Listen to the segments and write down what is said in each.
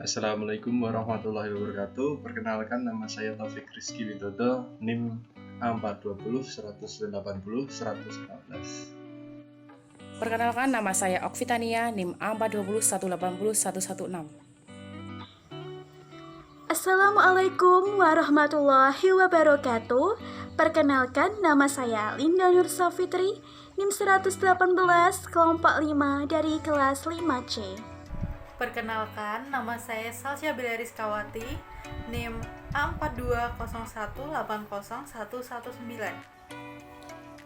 Assalamualaikum warahmatullahi wabarakatuh. Perkenalkan, nama saya Taufik Rizky Widodo, NIM A420 180 114. Perkenalkan, nama saya Okvitania, NIM A420 180 116. Assalamualaikum warahmatullahi wabarakatuh. Perkenalkan, nama saya Linda Nursa Fitri, NIM 118 kelompok 5 dari kelas 5C. Perkenalkan, nama saya Salsya Bilariskawati, NIM A420180119.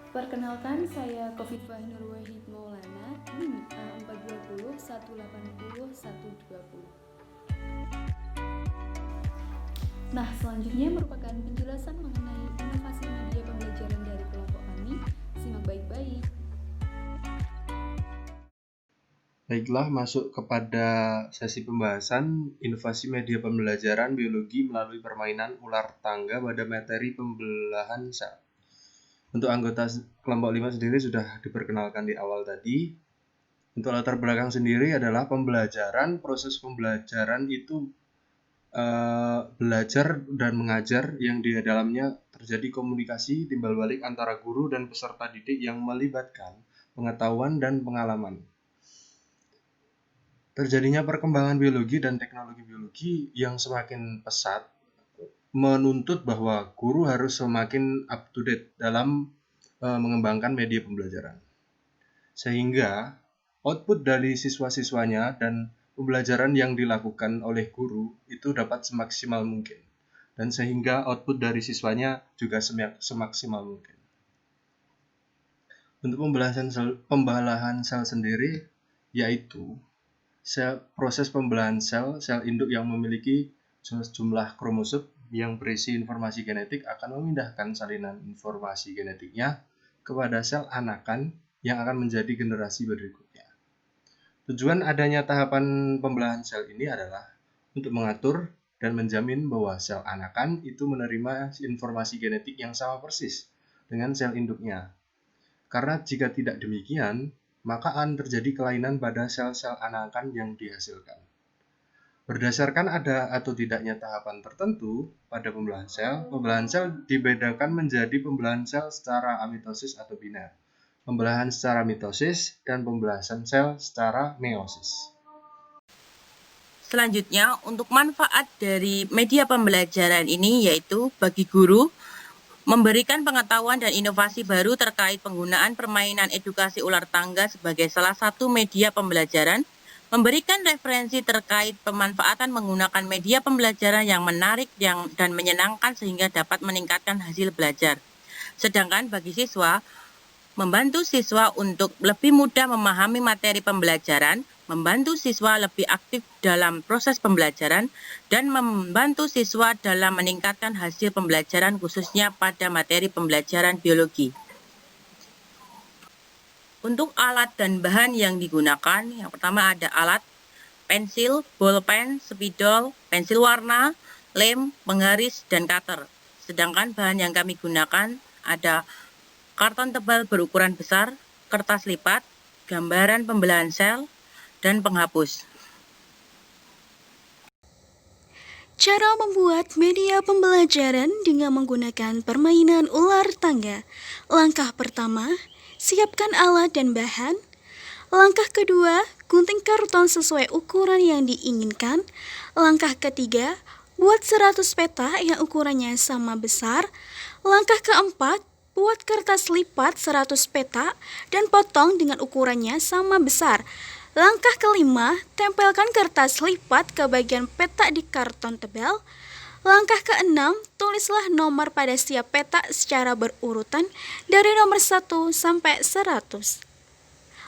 Perkenalkan, saya Kofifah Nur Wahid Maulana, NIM A420 180 120. Nah, selanjutnya merupakan penjelasan mengenai inovasi media pembelajaran dari kelompok kami. Simak baik-baik. Baiklah, masuk kepada sesi pembahasan inovasi media pembelajaran biologi melalui permainan ular tangga pada materi pembelahan sel. Untuk anggota kelompok 5 sendiri sudah diperkenalkan di awal tadi. Untuk latar belakang sendiri adalah proses pembelajaran itu belajar dan mengajar yang di dalamnya terjadi komunikasi timbal balik antara guru dan peserta didik yang melibatkan pengetahuan dan pengalaman. Terjadinya perkembangan biologi dan teknologi biologi yang semakin pesat menuntut bahwa guru harus semakin up to date dalam mengembangkan media pembelajaran. Sehingga output dari siswa-siswanya dan pembelajaran yang dilakukan oleh guru itu dapat semaksimal mungkin. Dan sehingga output dari siswanya juga semaksimal mungkin. Untuk pembelahan sel sendiri, yaitu proses pembelahan sel induk yang memiliki jumlah kromosom yang berisi informasi genetik akan memindahkan salinan informasi genetiknya kepada sel anakan yang akan menjadi generasi berikutnya. Tujuan adanya tahapan pembelahan sel ini adalah untuk mengatur dan menjamin bahwa sel anakan itu menerima informasi genetik yang sama persis dengan sel induknya. Karena jika tidak demikian, maka akan terjadi kelainan pada sel-sel anakan yang dihasilkan. Berdasarkan ada atau tidaknya tahapan tertentu pada pembelahan sel dibedakan menjadi pembelahan sel secara amitosis atau biner, pembelahan secara mitosis, dan pembelahan sel secara meiosis. Selanjutnya, untuk manfaat dari media pembelajaran ini yaitu bagi guru, memberikan pengetahuan dan inovasi baru terkait penggunaan permainan edukasi ular tangga sebagai salah satu media pembelajaran, memberikan referensi terkait pemanfaatan menggunakan media pembelajaran yang menarik dan menyenangkan sehingga dapat meningkatkan hasil belajar. Sedangkan bagi siswa, membantu siswa untuk lebih mudah memahami materi pembelajaran, membantu siswa lebih aktif dalam proses pembelajaran, dan membantu siswa dalam meningkatkan hasil pembelajaran khususnya pada materi pembelajaran biologi. Untuk alat dan bahan yang digunakan, yang pertama ada alat, pensil, bolpen, spidol, pensil warna, lem, penggaris, dan cutter. Sedangkan bahan yang kami gunakan ada karton tebal berukuran besar, kertas lipat, gambaran pembelahan sel, dan penghapus. Cara membuat media pembelajaran dengan menggunakan permainan ular tangga. Langkah pertama, siapkan alat dan bahan. Langkah kedua, gunting karton sesuai ukuran yang diinginkan. Langkah ketiga, buat 100 peta yang ukurannya sama besar. Langkah keempat, buat kertas lipat 100 peta dan potong dengan ukurannya sama besar. Langkah kelima, tempelkan kertas lipat ke bagian peta di karton tebal. Langkah keenam, tulislah nomor pada setiap peta secara berurutan dari nomor 1 sampai 100.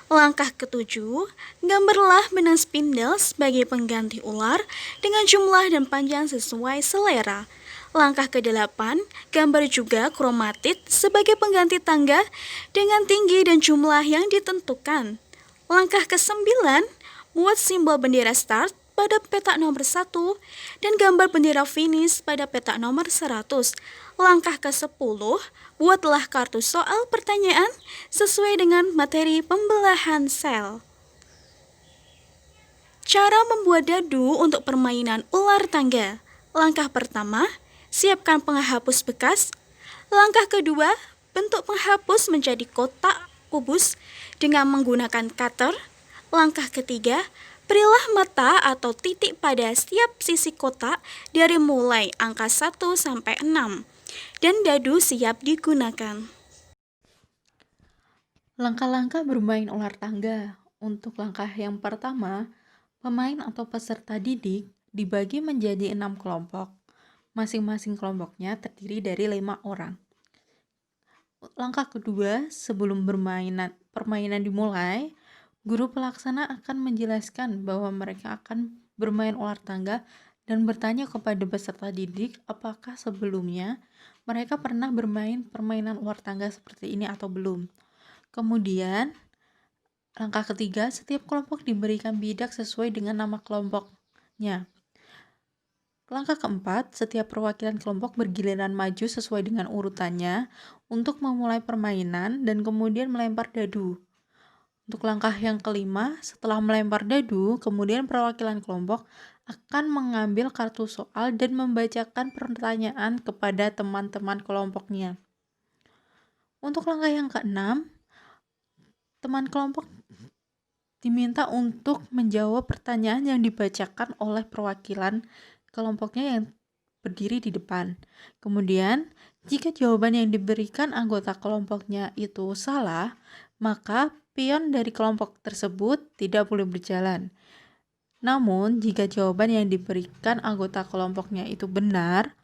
Langkah ketujuh, gambarlah benang spindle sebagai pengganti ular dengan jumlah dan panjang sesuai selera. Langkah ke-8, gambar juga kromatit sebagai pengganti tangga dengan tinggi dan jumlah yang ditentukan. Langkah ke-9, buat simbol bendera start pada peta nomor 1 dan gambar bendera finish pada peta nomor 100. Langkah ke-10, buatlah kartu soal pertanyaan sesuai dengan materi pembelahan sel. Cara membuat dadu untuk permainan ular tangga. Langkah pertama, siapkan penghapus bekas. Langkah kedua, bentuk penghapus menjadi kotak kubus dengan menggunakan cutter. Langkah ketiga, berilah mata atau titik pada setiap sisi kotak dari mulai angka 1 sampai 6. Dan dadu siap digunakan. Langkah-langkah bermain ular tangga. Untuk langkah yang pertama, pemain atau peserta didik dibagi menjadi 6 kelompok. Masing-masing kelompoknya terdiri dari 5 orang. Langkah kedua, sebelum permainan dimulai, guru pelaksana akan menjelaskan bahwa mereka akan bermain ular tangga dan bertanya kepada peserta didik apakah sebelumnya mereka pernah bermain permainan ular tangga seperti ini atau belum. Kemudian, langkah ketiga, setiap kelompok diberikan bidak sesuai dengan nama kelompoknya. Langkah keempat, setiap perwakilan kelompok bergiliran maju sesuai dengan urutannya untuk memulai permainan dan kemudian melempar dadu. Untuk langkah yang kelima, setelah melempar dadu, kemudian perwakilan kelompok akan mengambil kartu soal dan membacakan pertanyaan kepada teman-teman kelompoknya. Untuk langkah yang keenam, teman kelompok diminta untuk menjawab pertanyaan yang dibacakan oleh perwakilan kelompoknya yang berdiri di depan. Kemudian, jika jawaban yang diberikan anggota kelompoknya itu salah, maka pion dari kelompok tersebut tidak boleh berjalan. Namun, jika jawaban yang diberikan anggota kelompoknya itu benar,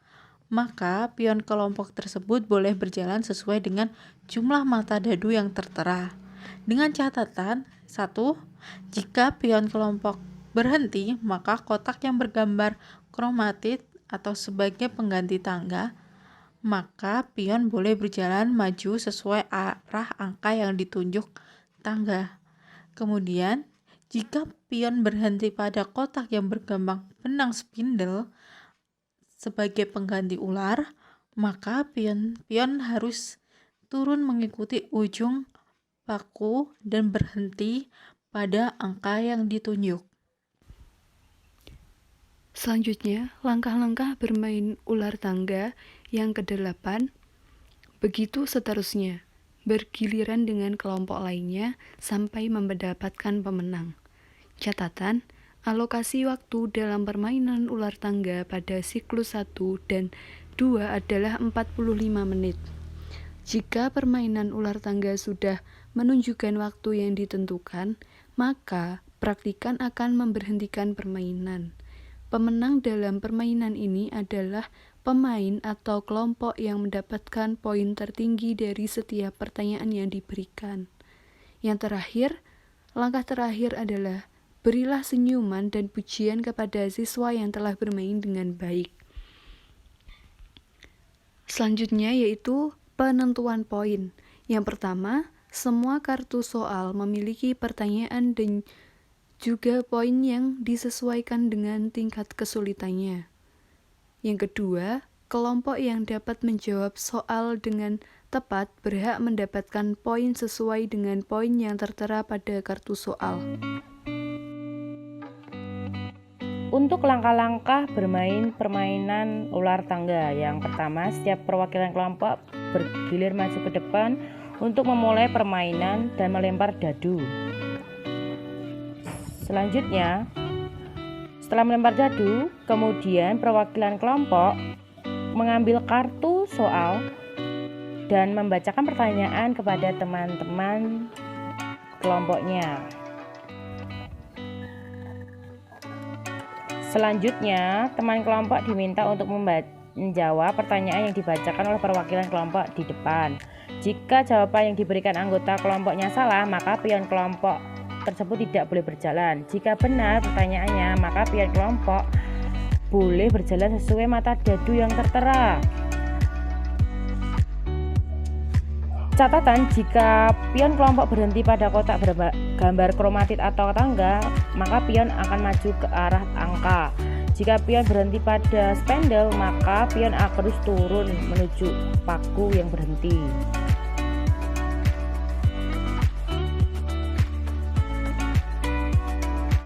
maka pion kelompok tersebut boleh berjalan sesuai dengan jumlah mata dadu yang tertera. Dengan catatan, 1. Jika pion kelompok berhenti, maka kotak yang bergambar kromatit atau sebagai pengganti tangga, maka pion boleh berjalan maju sesuai arah angka yang ditunjuk tangga. Kemudian, jika pion berhenti pada kotak yang bergambar benang spindle sebagai pengganti ular, maka pion harus turun mengikuti ujung paku dan berhenti pada angka yang ditunjuk. Selanjutnya, langkah-langkah bermain ular tangga yang ke-8. Begitu seterusnya, bergiliran dengan kelompok lainnya sampai mendapatkan pemenang. Catatan, alokasi waktu dalam permainan ular tangga pada siklus 1 dan 2 adalah 45 menit. Jika permainan ular tangga sudah menunjukkan waktu yang ditentukan, maka praktikan akan memberhentikan permainan. Pemenang dalam permainan ini adalah pemain atau kelompok yang mendapatkan poin tertinggi dari setiap pertanyaan yang diberikan. Yang terakhir, langkah terakhir adalah berilah senyuman dan pujian kepada siswa yang telah bermain dengan baik. Selanjutnya yaitu penentuan poin. Yang pertama, semua kartu soal memiliki pertanyaan dan juga poin yang disesuaikan dengan tingkat kesulitannya. Yang kedua, kelompok yang dapat menjawab soal dengan tepat berhak mendapatkan poin sesuai dengan poin yang tertera pada kartu soal. Untuk langkah-langkah bermain permainan ular tangga, yang pertama, setiap perwakilan kelompok bergilir maju ke depan untuk memulai permainan dan melempar dadu. Selanjutnya, setelah melempar dadu, kemudian perwakilan kelompok mengambil kartu soal dan membacakan pertanyaan kepada teman-teman kelompoknya. Selanjutnya, teman kelompok diminta untuk menjawab pertanyaan yang dibacakan oleh perwakilan kelompok di depan. Jika jawaban yang diberikan anggota kelompoknya salah, maka pion kelompok tersebut tidak boleh berjalan. Jika benar pertanyaannya, maka pion kelompok boleh berjalan sesuai mata dadu yang tertera. Catatan, jika pion kelompok berhenti pada kotak bergambar kromatit atau tangga, maka pion akan maju ke arah angka. Jika pion berhenti pada spandel, maka pion harus turun menuju paku yang berhenti.